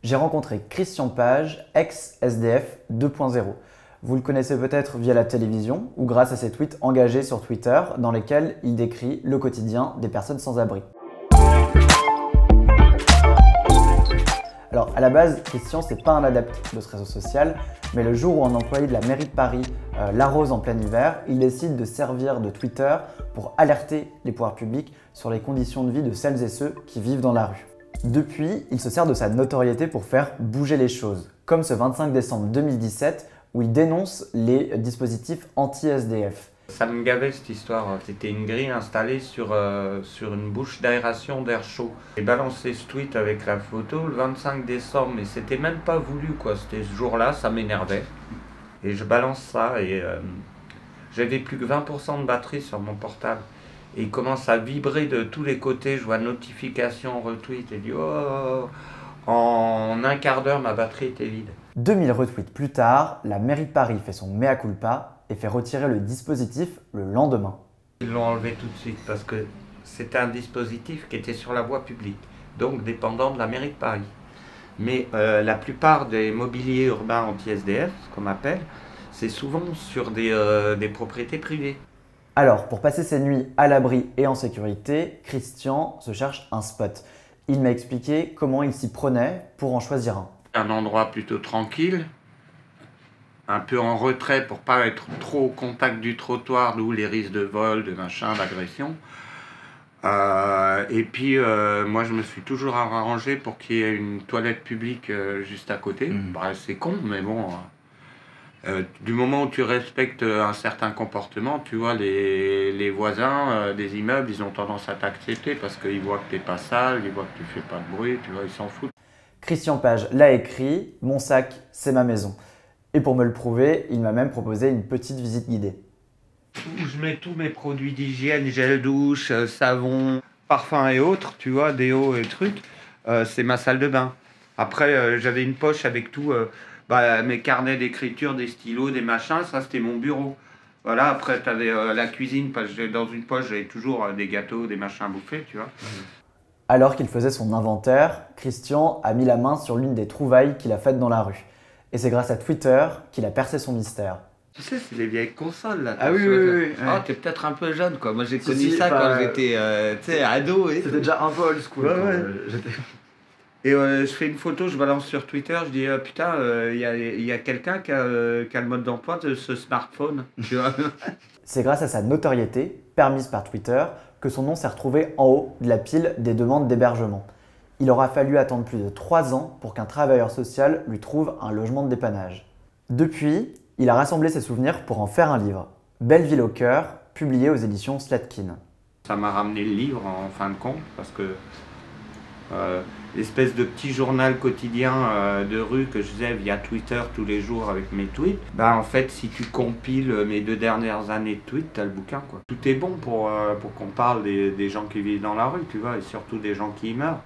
j'ai rencontré Christian Page, ex-SDF 2.0. Vous le connaissez peut-être via la télévision ou grâce à ses tweets engagés sur Twitter dans lesquels il décrit le quotidien des personnes sans abri. Alors à la base, Christian c'est pas un adepte de ce réseau social, mais le jour où un employé de la mairie de Paris l'arrose en plein hiver, il décide de servir de Twitter pour alerter les pouvoirs publics sur les conditions de vie de celles et ceux qui vivent dans la rue. Depuis, il se sert de sa notoriété pour faire bouger les choses, comme ce 25 décembre 2017 où il dénonce les dispositifs anti-SDF. Ça me gavait cette histoire, c'était une grille installée sur une bouche d'aération d'air chaud. J'ai balancé ce tweet avec la photo le 25 décembre, mais c'était même pas voulu quoi, c'était ce jour-là, ça m'énervait. Et je balance ça et j'avais plus que 20% de batterie sur mon portable. Et il commence à vibrer de tous les côtés, je vois notification, retweet, et dit oh, en un quart d'heure ma batterie était vide. 2000 retweets plus tard, la mairie de Paris fait son mea culpa et fait retirer le dispositif le lendemain. Ils l'ont enlevé tout de suite parce que c'était un dispositif qui était sur la voie publique, donc dépendant de la mairie de Paris. Mais la plupart des mobiliers urbains anti-SDF, ce qu'on appelle, c'est souvent sur des propriétés privées. Alors, pour passer ses nuits à l'abri et en sécurité, Christian se cherche un spot. Il m'a expliqué comment il s'y prenait pour en choisir un. Un endroit plutôt tranquille, un peu en retrait pour pas être trop au contact du trottoir, d'où les risques de vol, de machin, d'agression. Et puis moi je me suis toujours arrangé pour qu'il y ait une toilette publique juste à côté. Bah, c'est con, mais bon. Du moment où tu respectes un certain comportement, tu vois, les voisins des immeubles, ils ont tendance à t'accepter parce qu'ils voient que t'es pas sale, ils voient que tu fais pas de bruit, tu vois, ils s'en foutent. Christian Page l'a écrit, mon sac, c'est ma maison. Et pour me le prouver, il m'a même proposé une petite visite guidée. Où je mets tous mes produits d'hygiène, gel douche, savon, parfum et autres, tu vois, déo et trucs, c'est ma salle de bain. Après, j'avais une poche avec tout, mes carnets d'écriture, des stylos, des machins, ça c'était mon bureau. Voilà, après tu avais la cuisine, parce que dans une poche j'avais toujours des gâteaux, des machins à bouffer, tu vois. Alors qu'il faisait son inventaire, Christian a mis la main sur l'une des trouvailles qu'il a faites dans la rue. Et c'est grâce à Twitter qu'il a percé son mystère. Tu sais, c'est les vieilles consoles là. Ah oui. Ah, t'es peut-être un peu jeune quoi. Moi j'ai connu ça quand j'étais ado. C'était déjà un peu old school. Ouais. Et je fais une photo, je balance sur Twitter, je dis putain, il y a quelqu'un qui a le mode d'emploi de ce smartphone. Tu vois. C'est grâce à sa notoriété, permise par Twitter, que son nom s'est retrouvé en haut de la pile des demandes d'hébergement. Il aura fallu attendre plus de 3 ans pour qu'un travailleur social lui trouve un logement de dépannage. Depuis, il a rassemblé ses souvenirs pour en faire un livre, Belle ville au cœur, publié aux éditions Slatkin. Ça m'a ramené le livre en fin de compte, parce que l'espèce de petit journal quotidien de rue que je faisais via Twitter tous les jours avec mes tweets, bah en fait si tu compiles mes 2 dernières années de tweets, t'as le bouquin quoi. Tout est bon pour qu'on parle des gens qui vivent dans la rue, tu vois, et surtout des gens qui y meurent.